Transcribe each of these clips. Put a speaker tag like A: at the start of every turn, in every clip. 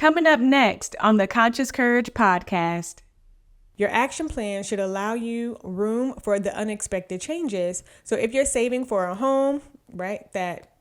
A: Coming up next on the Conscious Courage podcast.
B: Your action plan should allow you room for the unexpected changes. So if you're saving for a home, right, that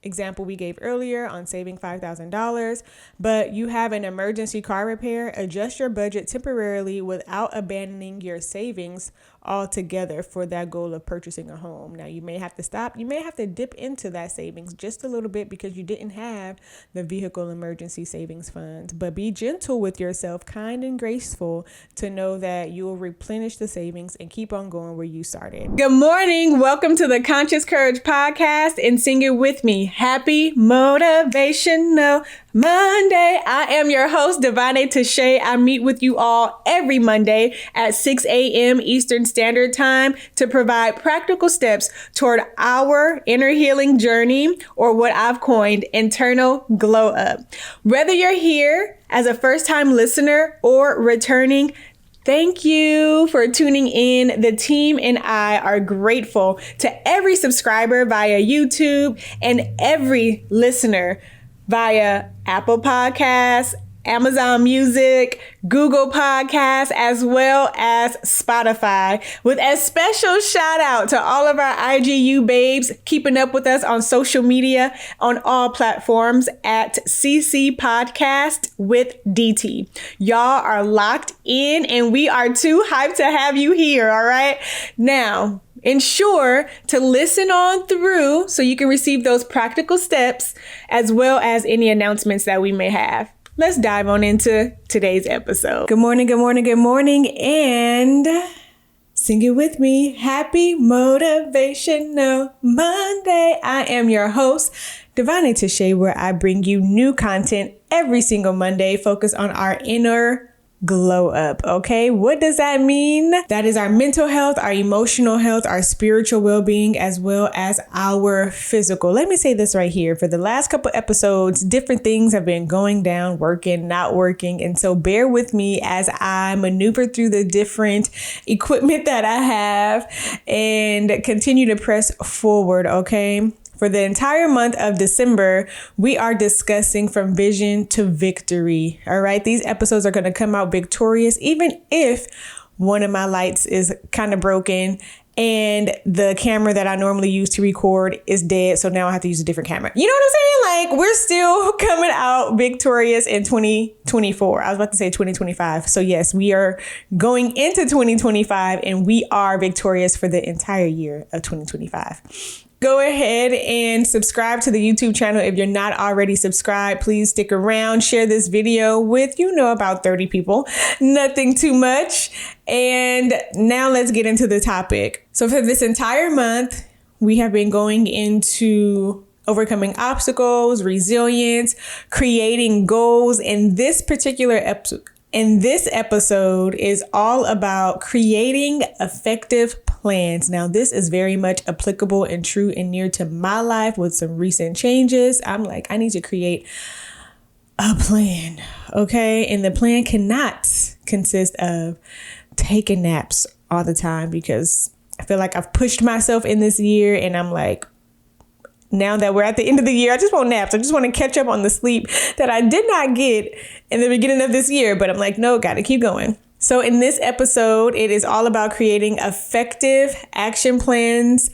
B: example we gave earlier on saving $5,000, but you have an emergency car repair, adjust your budget temporarily without abandoning your savings altogether for that goal of purchasing a home. Now, you may have to stop. You may have to dip into that savings just a little bit because you didn't have the vehicle emergency savings funds, but be gentle with yourself, kind and graceful, to know that you will replenish the savings and keep on going where you started.
A: Good morning. Welcome to the Conscious Courage podcast, and sing it with me. Happy Motivational Monday. I am your host, Davone'a. I meet with you all every Monday at 6 a.m. Eastern Standard Time to provide practical steps toward our inner healing journey, or what I've coined internal glow up. Whether you're here as a first-time listener or returning, thank you for tuning in. The team and I are grateful to every subscriber via YouTube and every listener via Apple Podcasts, Amazon Music, Google Podcasts, as well as Spotify, with a special shout out to all of our IGU babes keeping up with us on social media on all platforms at CC Podcast with DT. Y'all are locked in and we are too hyped to have you here. All right. Now, ensure to listen on through so you can receive those practical steps as well as any announcements that we may have. Let's dive on into today's episode. Good morning, good morning, good morning, and sing it with me. Happy Motivational Monday. I am your host, Davone'a, where I bring you new content every single Monday focused on our inner glow up. Okay, what does that mean? That is our mental health, our emotional health, our spiritual well-being, as well as our physical. Let me say this right here. For the last couple episodes, different things have been going down, working, not working. And so bear with me as I maneuver through the different equipment that I have and continue to press forward. Okay. For the entire month of December, we are discussing from vision to victory. All right. These episodes are going to come out victorious, even if one of my lights is kind of broken and the camera that I normally use to record is dead. So now I have to use a different camera. You know what I'm saying? Like, we're still coming out victorious in 2024. I was about to say 2025. So yes, we are going into 2025 and we are victorious for the entire year of 2025. Go ahead and subscribe to the YouTube channel. If you're not already subscribed, please stick around, share this video with, about 30 people, nothing too much. And now let's get into the topic. So for this entire month, we have been going into overcoming obstacles, resilience, creating goals. And this particular episode is all about creating effective plans. Now, this is very much applicable and true and near to my life with some recent changes. I'm like, I need to create a plan. Okay. And the plan cannot consist of taking naps all the time, because I feel like I've pushed myself in this year and I'm like, now that we're at the end of the year, I just want naps. I just want to catch up on the sleep that I did not get in the beginning of this year. But I'm like, no, got to keep going. So in this episode, it is all about creating effective action plans.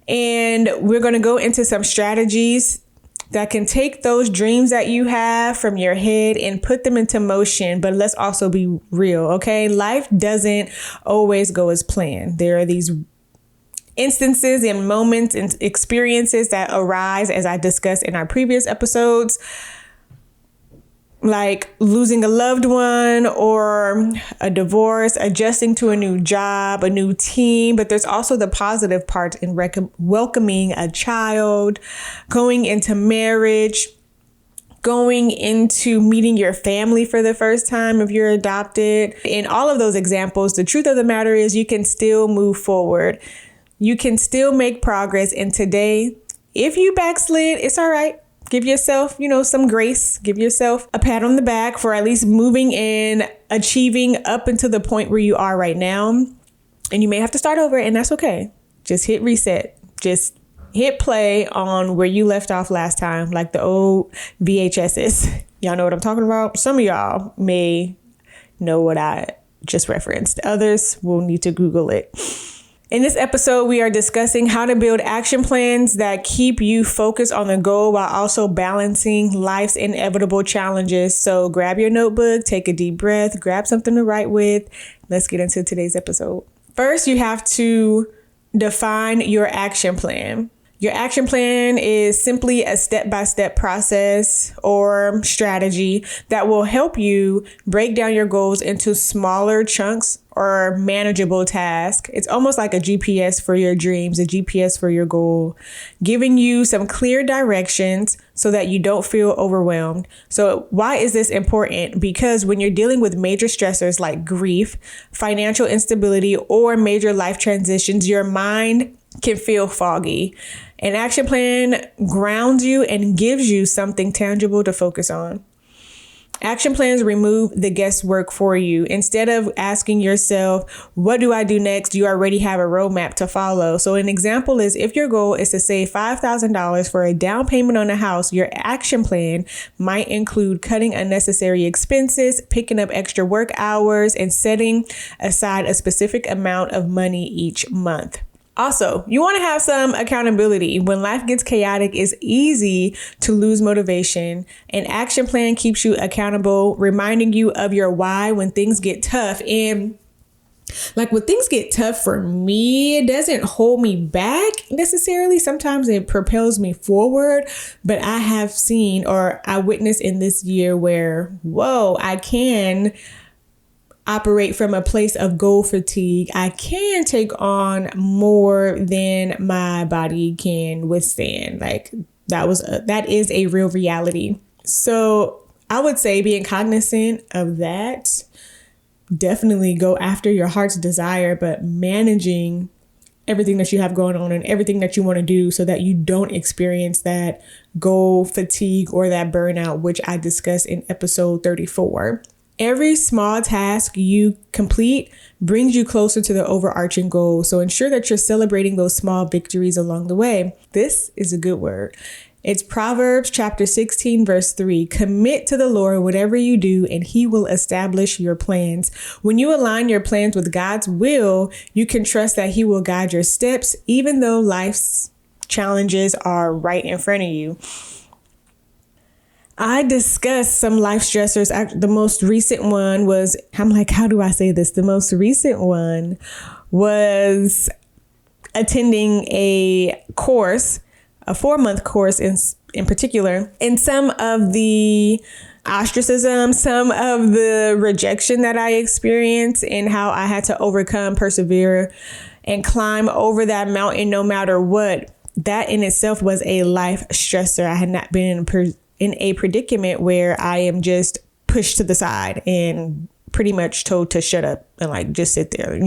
A: And we're going to go into some strategies that can take those dreams that you have from your head and put them into motion. But let's also be real, okay? Life doesn't always go as planned. There are these instances and moments and experiences that arise, as I discussed in our previous episodes, like losing a loved one or a divorce, adjusting to a new job, a new team. But there's also the positive part in welcoming a child, going into marriage, going into meeting your family for the first time if you're adopted. In all of those examples, the truth of the matter is you can still move forward. You can still make progress. And today, if you backslid, it's all right. Give yourself, some grace. Give yourself a pat on the back for at least moving and achieving up until the point where you are right now. And you may have to start over, and that's okay. Just hit reset. Just hit play on where you left off last time, like the old VHSs.
B: Y'all know what I'm talking about? Some of y'all may know what I just referenced. Others will need to Google it. In this episode, we are discussing how to build action plans that keep you focused on the goal while also balancing life's inevitable challenges. So grab your notebook, take a deep breath, grab something to write with. Let's get into today's episode. First, you have to define your action plan. Your action plan is simply a step-by-step process or strategy that will help you break down your goals into smaller chunks or manageable tasks. It's almost like a GPS for your dreams, a GPS for your goal, giving you some clear directions so that you don't feel overwhelmed. So why is this important? Because when you're dealing with major stressors like grief, financial instability, or major life transitions, your mind can feel foggy. An action plan grounds you and gives you something tangible to focus on. Action plans remove the guesswork for you. Instead of asking yourself, what do I do next? You already have a roadmap to follow. So an example is if your goal is to save $5,000 for a down payment on a house, your action plan might include cutting unnecessary expenses, picking up extra work hours, and setting aside a specific amount of money each month. Also, you want to have some accountability. When life gets chaotic, it's easy to lose motivation. An action plan keeps you accountable, reminding you of your why when things get tough. And like when things get tough for me, it doesn't hold me back necessarily. Sometimes it propels me forward. But I have seen, or I witnessed in this year where, whoa, I can operate from a place of goal fatigue. I can take on more than my body can withstand. Like that is a real reality. So I would say being cognizant of that, definitely go after your heart's desire, but managing everything that you have going on and everything that you want to do so that you don't experience that goal fatigue or that burnout, which I discussed in episode 34. Every small task you complete brings you closer to the overarching goal. So ensure that you're celebrating those small victories along the way. This is a good word. It's Proverbs chapter 16, verse 3. Commit to the Lord whatever you do, and he will establish your plans. When you align your plans with God's will, you can trust that he will guide your steps, even though life's challenges are right in front of you. I discussed some life stressors. The most recent one was, I'm like, how do I say this? The most recent one was attending a course, a 4-month course in particular. And some of the ostracism, some of the rejection that I experienced and how I had to overcome, persevere, and climb over that mountain no matter what. That in itself was a life stressor. I had not been in a predicament where I am just pushed to the side and pretty much told to shut up and like just sit there,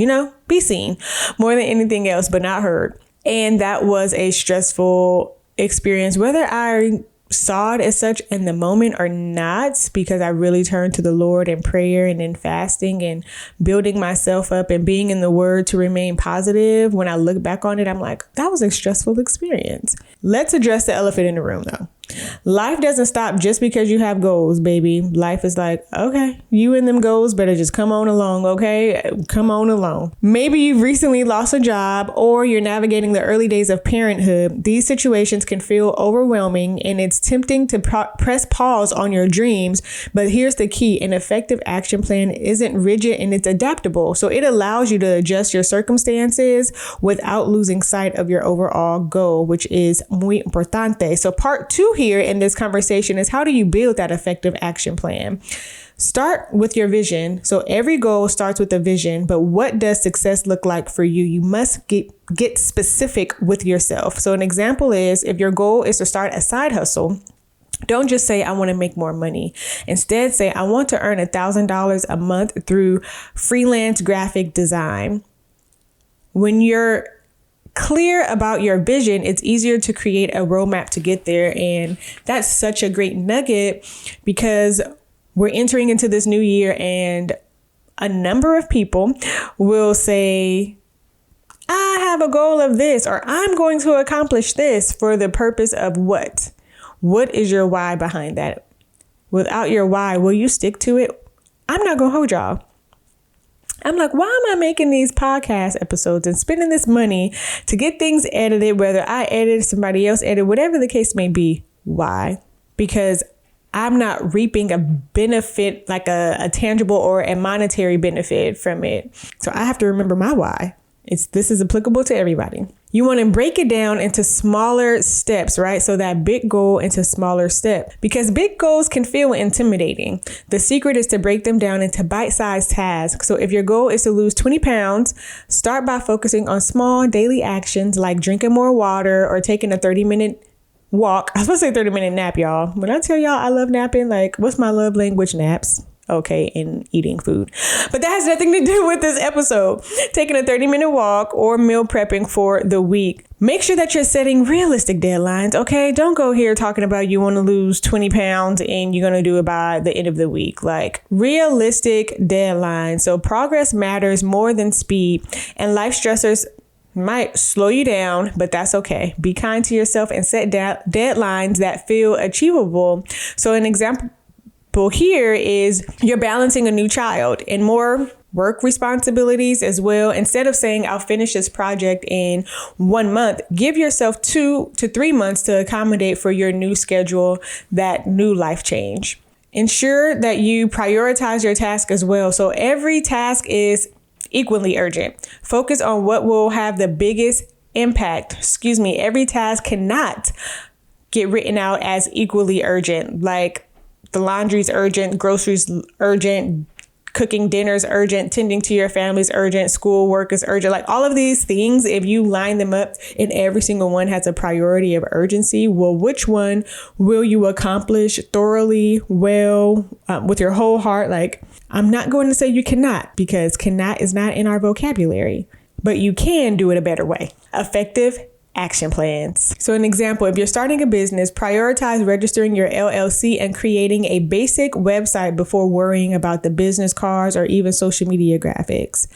B: be seen more than anything else, but not heard. And that was a stressful experience, whether I saw it as such in the moment or not, because I really turned to the Lord in prayer and in fasting and building myself up and being in the word to remain positive. When I look back on it, I'm like, that was a stressful experience. Let's address the elephant in the room though. Life doesn't stop just because you have goals, baby. Life is like, okay, you and them goals better just come on along, okay? Come on along. Maybe you've recently lost a job or you're navigating the early days of parenthood. These situations can feel overwhelming and it's tempting to press pause on your dreams. But here's the key. An effective action plan isn't rigid and it's adaptable. So it allows you to adjust your circumstances without losing sight of your overall goal, which is muy importante. So part 2 here in this conversation is how do you build that effective action plan? Start with your vision. So every goal starts with a vision, but what does success look like for you? You must get specific with yourself. So an example is if your goal is to start a side hustle, don't just say, I want to make more money. Instead, say, I want to earn $1,000 a month through freelance graphic design. When you're clear about your vision, it's easier to create a roadmap to get there. And that's such a great nugget because we're entering into this new year and a number of people will say, I have a goal of this, or I'm going to accomplish this for the purpose of what? What is your why behind that? without your why, will you stick to it? I'm not going to hold y'all. I'm like, why am I making these podcast episodes and spending this money to get things edited, whether I edit, somebody else edit, whatever the case may be? Why? Because I'm not reaping a benefit, like a tangible or a monetary benefit from it. So I have to remember my why. This is applicable to everybody. You want to break it down into smaller steps, right? So that big goal into smaller steps, because big goals can feel intimidating. The secret is to break them down into bite-sized tasks. So if your goal is to lose 20 pounds, start by focusing on small daily actions like drinking more water or taking a 30-minute walk. I was supposed to say 30-minute nap, y'all. When I tell y'all I love napping, like, what's my love language? Naps. Okay, and eating food. But that has nothing to do with this episode. Taking a 30-minute walk or meal prepping for the week. Make sure that you're setting realistic deadlines, okay? Don't go here talking about you want to lose 20 pounds and you're going to do it by the end of the week. Like, realistic deadlines. So progress matters more than speed, and life stressors might slow you down, but that's okay. Be kind to yourself and set deadlines that feel achievable. So an example here is you're balancing a new child and more work responsibilities as well. Instead of saying I'll finish this project in 1 month, give yourself 2 to 3 months to accommodate for your new schedule, that new life change. Ensure that you prioritize your task as well. So every task is equally urgent. Focus on what will have the biggest impact. Every task cannot get written out as equally urgent. Like, the laundry's urgent, groceries urgent, cooking dinner's urgent, tending to your family's urgent, school work is urgent. Like, all of these things, if you line them up and every single one has a priority of urgency, well, which one will you accomplish thoroughly, well, with your whole heart? Like, I'm not going to say you cannot, because cannot is not in our vocabulary, but you can do it a better way. Effective action plans. So an example, if you're starting a business, prioritize registering your LLC and creating a basic website before worrying about the business cards or even social media graphics.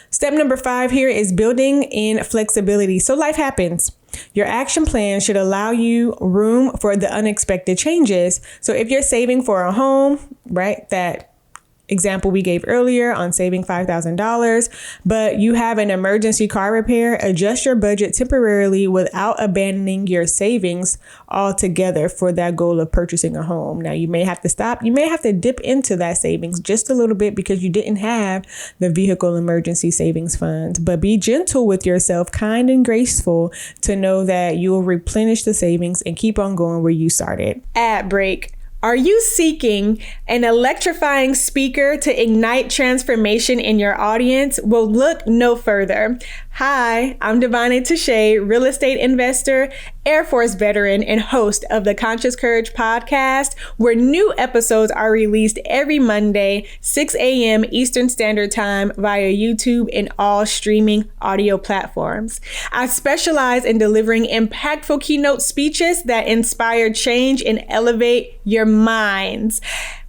B: Step number 5 here is building in flexibility. So life happens. Your action plan should allow you room for the unexpected changes. So if you're saving for a home, right, that example we gave earlier on saving $5,000, but you have an emergency car repair, adjust your budget temporarily without abandoning your savings altogether for that goal of purchasing a home. Now, you may have to stop. You may have to dip into that savings just a little bit because you didn't have the vehicle emergency savings funds, but be gentle with yourself, kind and graceful, to know that you will replenish the savings and keep on going where you started.
A: Ad break. Are you seeking an electrifying speaker to ignite transformation in your audience? Well, look no further. Hi, I'm Davone'a, real estate investor, Air Force veteran, and host of the Conscious Courage podcast, where new episodes are released every Monday, 6 a.m. Eastern Standard Time via YouTube and all streaming audio platforms. I specialize in delivering impactful keynote speeches that inspire change and elevate your minds.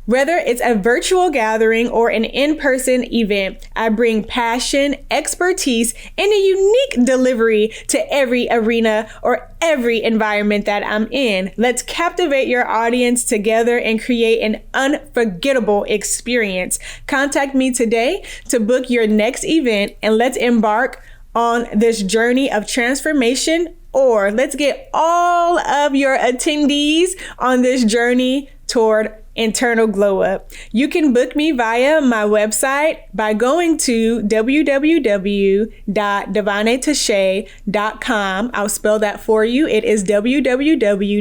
A: Whether it's a virtual gathering or an in-person event, I bring passion, expertise, and a unique delivery to every arena or every environment that I'm in. Let's captivate your audience together and create an unforgettable experience. Contact me today to book your next event, and let's embark on this journey of transformation, or let's get all of your attendees on this journey toward internal glow up. You can book me via my website by going to www.davoneatashay.com. I'll spell that for you. It is www.DAV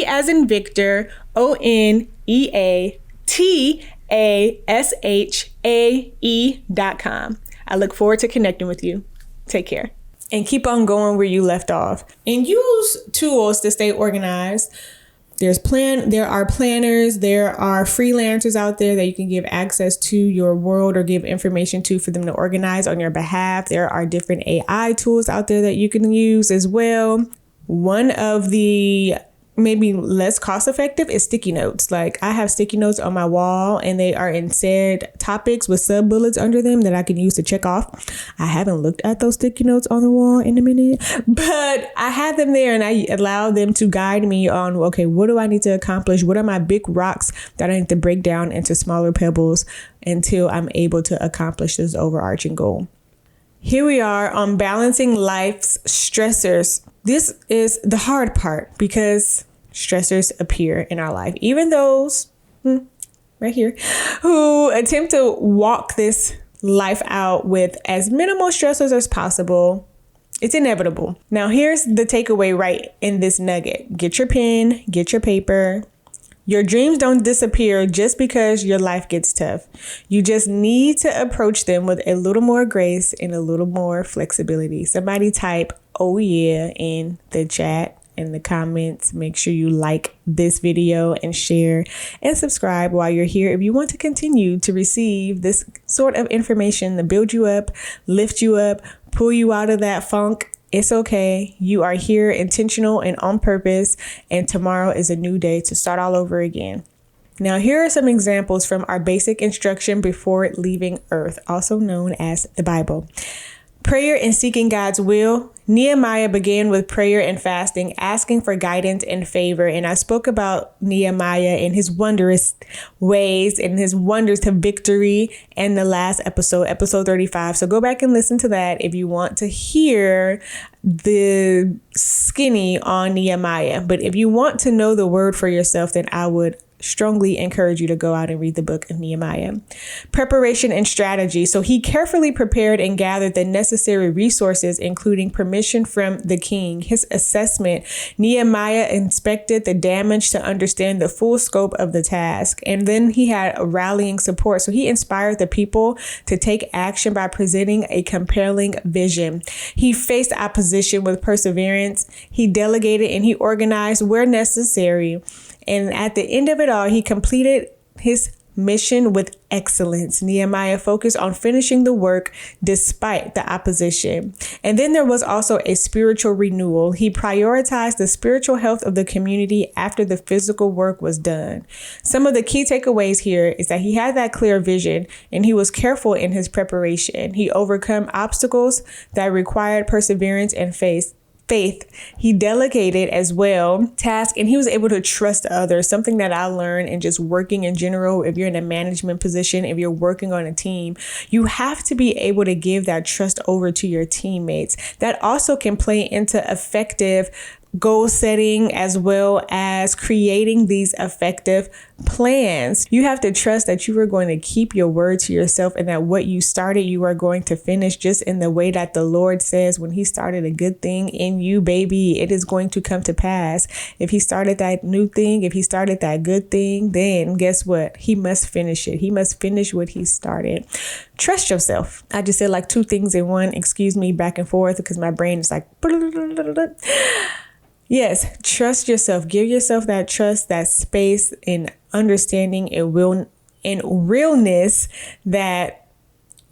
A: as in Victor, ONEATASHAE.com. I look forward to connecting with you. Take care.
B: And keep on going where you left off. And use tools to stay organized. There are planners, there are freelancers out there that you can give access to your world or give information to for them to organize on your behalf. There are different AI tools out there that you can use as well. One of the maybe less cost effective is sticky notes. Like I have sticky notes on my wall and they are in said topics with sub bullets under them that I can use to check off. I haven't looked at those sticky notes on the wall in a minute, but I have them there and I allow them to guide me on, okay, what do I need to accomplish? What are my big rocks that I need to break down into smaller pebbles until I'm able to accomplish this overarching goal? Here we are on balancing life's stressors. This is the hard part because stressors appear in our life. Even those right here who attempt to walk this life out with as minimal stressors as possible, it's inevitable. Now, here's the takeaway right in this nugget. Get your pen, get your paper. Your dreams don't disappear just because your life gets tough. You just need to approach them with a little more grace and a little more flexibility. Somebody type, "Oh yeah," in the chat, in the comments. Make sure you like this video and share and subscribe while you're here if you want to continue to receive this sort of information to build you up, lift you up, pull you out of that funk. It's okay. You are here intentional and on purpose, and tomorrow is a new day to start all over again. Now, here are some examples from our basic instruction before leaving Earth, also known as the Bible. Prayer and seeking God's will. Nehemiah began with prayer and fasting, asking for guidance and favor. And I spoke about Nehemiah and his wondrous ways and his wonders to victory in the last episode, episode 35. So go back and listen to that if you want to hear the skinny on Nehemiah. But if you want to know the word for yourself, then I would strongly encourage you to go out and read the book of Nehemiah. Preparation and strategy. So he carefully prepared and gathered the necessary resources, including permission from the king. His assessment, Nehemiah inspected the damage to understand the full scope of the task. And then he had a rallying support. So he inspired the people to take action by presenting a compelling vision. He faced opposition with perseverance. He delegated and he organized where necessary. And at the end of it all, he completed his mission with excellence. Nehemiah focused on finishing the work despite the opposition. And then there was also a spiritual renewal. He prioritized the spiritual health of the community after the physical work was done. Some of the key takeaways here is that he had that clear vision and he was careful in his preparation. He overcome obstacles that required perseverance and faith. He delegated as well tasks, and he was able to trust others. Something that I learned in just working in general. If you're in a management position, if you're working on a team, you have to be able to give that trust over to your teammates. That also can play into effective goal setting as well as creating these effective plans. You have to trust that you are going to keep your word to yourself and that what you started, you are going to finish just in the way that the Lord says. When he started a good thing in you, baby, it is going to come to pass. If he started that new thing, if he started that good thing, then guess what? He must finish it. He must finish what he started. Trust yourself. I just said like two things in one. Excuse me, back and forth because my brain is like yes, trust yourself. Give yourself that trust, that space and understanding and realness that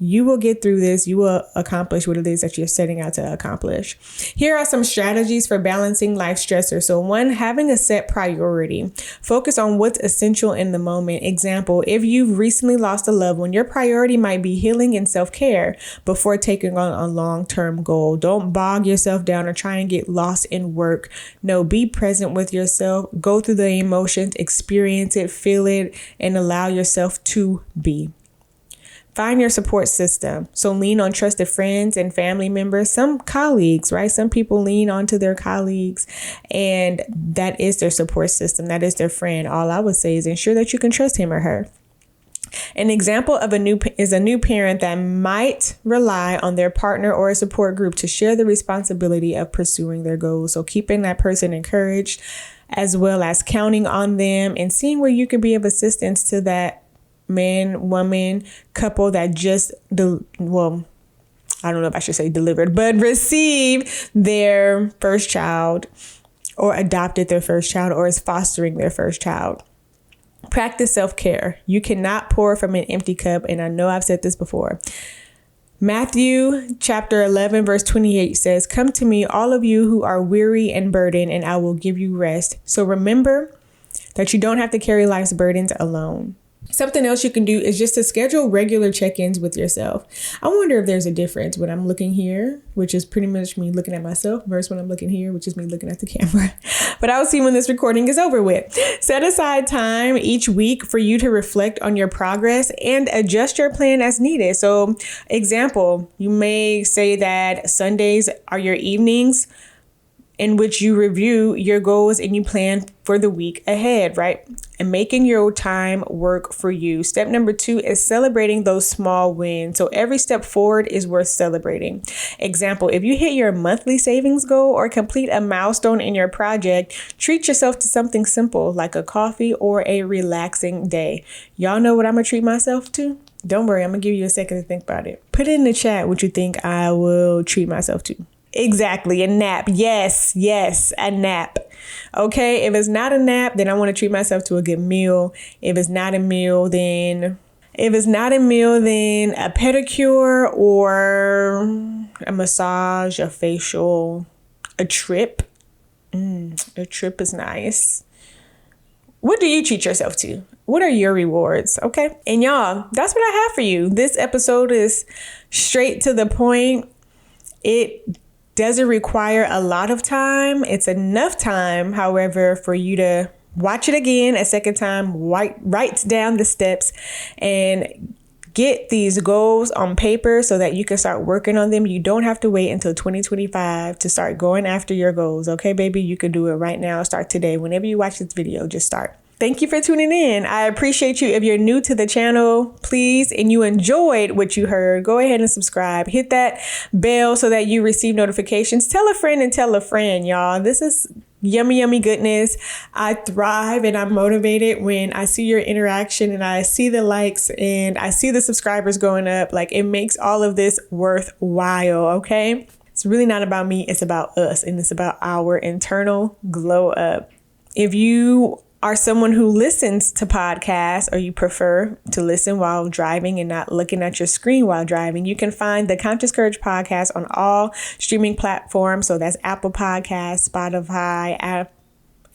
B: you will get through this. You will accomplish what it is that you're setting out to accomplish. Here are some strategies for balancing life stressors. So one, having a set priority. Focus on what's essential in the moment. Example, if you've recently lost a loved one, your priority might be healing and self-care before taking on a long-term goal. Don't bog yourself down or try and get lost in work. No, be present with yourself. Go through the emotions, experience it, feel it, and allow yourself to be. Find your support system. So lean on trusted friends and family members, some colleagues, right? Some people lean onto their colleagues and that is their support system. That is their friend. All I would say is ensure that you can trust him or her. An example of a new parent that might rely on their partner or a support group to share the responsibility of pursuing their goals. So keeping that person encouraged as well as counting on them and seeing where you could be of assistance to that man, woman, couple that just, I don't know if I should say delivered, but received their first child or adopted their first child or is fostering their first child. Practice self-care. You cannot pour from an empty cup. And I know I've said this before. Matthew chapter 11, verse 28 says, "Come to me, all of you who are weary and burdened, and I will give you rest." So remember that you don't have to carry life's burdens alone. Something else you can do is just to schedule regular check-ins with yourself. I wonder if there's a difference when I'm looking here, which is pretty much me looking at myself, versus when I'm looking here, which is me looking at the camera. But I'll see when this recording is over with. Set aside time each week for you to reflect on your progress and adjust your plan as needed. So, example, you may say that Sundays are your evenings in which you review your goals and you plan for the week ahead, right? And making your time work for you. Step number 2 is celebrating those small wins. So every step forward is worth celebrating. Example, if you hit your monthly savings goal or complete a milestone in your project, treat yourself to something simple like a coffee or a relaxing day. Y'all know what I'm gonna treat myself to? Don't worry, I'm gonna give you a second to think about it. Put it in the chat what you think I will treat myself to. Exactly, a nap. Yes, a nap. Okay, if it's not a nap, then I want to treat myself to a good meal. If it's not a meal, then a pedicure or a massage, a facial, a trip. A trip is nice. What do you treat yourself to? What are your rewards? Okay. And y'all, that's what I have for you. This episode is straight to the point. It doesn't require a lot of time. It's enough time, however, for you to watch it again a second time, write down the steps and get these goals on paper so that you can start working on them. You don't have to wait until 2025 to start going after your goals. Okay, baby, you can do it right now. Start today. Whenever you watch this video, just start. Thank you for tuning in. I appreciate you. If you're new to the channel, please, and you enjoyed what you heard, go ahead and subscribe. Hit that bell so that you receive notifications. Tell a friend and tell a friend, y'all. This is yummy, yummy goodness. I thrive and I'm motivated when I see your interaction and I see the likes and I see the subscribers going up. Like, it makes all of this worthwhile, okay? It's really not about me. It's about us, and it's about our internal glow up. If you are someone who listens to podcasts, or you prefer to listen while driving and not looking at your screen while driving, you can find the Conscious Courage podcast on all streaming platforms. So that's Apple Podcasts, Spotify,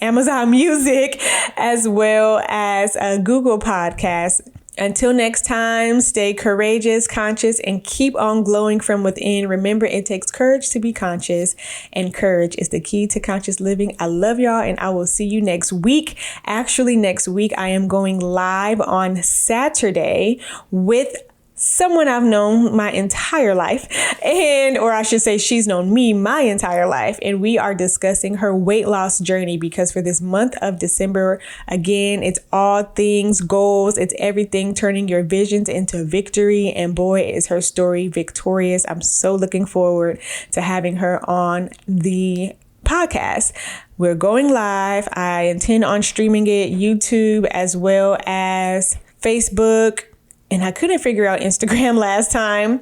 B: Amazon Music, as well as Google Podcasts. Until next time, stay courageous, conscious, and keep on glowing from within. Remember, it takes courage to be conscious, and courage is the key to conscious living. I love y'all, and I will see you next week. Actually, next week, I am going live on Saturday with someone I've known my entire life, or I should say she's known me my entire life, and we are discussing her weight loss journey, because for this month of December, again, it's all things goals. It's everything turning your visions into victory, and boy, is her story victorious. I'm so looking forward to having her on the podcast. We're going live. I intend on streaming it YouTube as well as Facebook. And I couldn't figure out Instagram last time,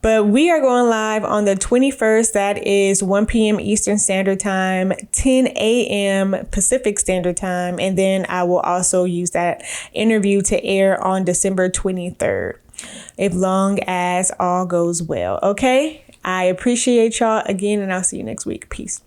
B: but we are going live on the 21st. That is 1 p.m. Eastern Standard Time, 10 a.m. Pacific Standard Time. And then I will also use that interview to air on December 23rd, as long as all goes well. Okay. I appreciate y'all again, and I'll see you next week. Peace.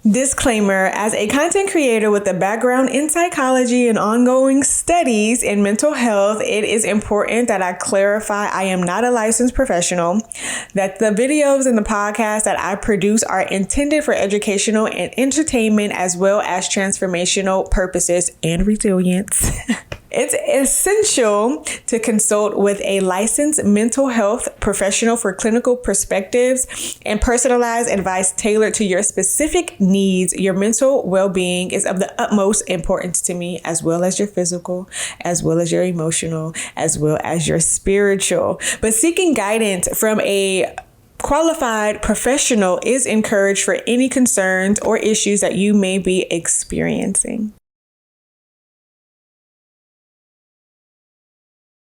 B: Disclaimer: as a content creator with a background in psychology and ongoing studies in mental health, it is important that I clarify I am not a licensed professional, that the videos and the podcasts that I produce are intended for educational and entertainment as well as transformational purposes and resilience. It's essential to consult with a licensed mental health professional for clinical perspectives and personalized advice tailored to your specific needs. Your mental well-being is of the utmost importance to me, as well as your physical, as well as your emotional, as well as your spiritual. But seeking guidance from a qualified professional is encouraged for any concerns or issues that you may be experiencing.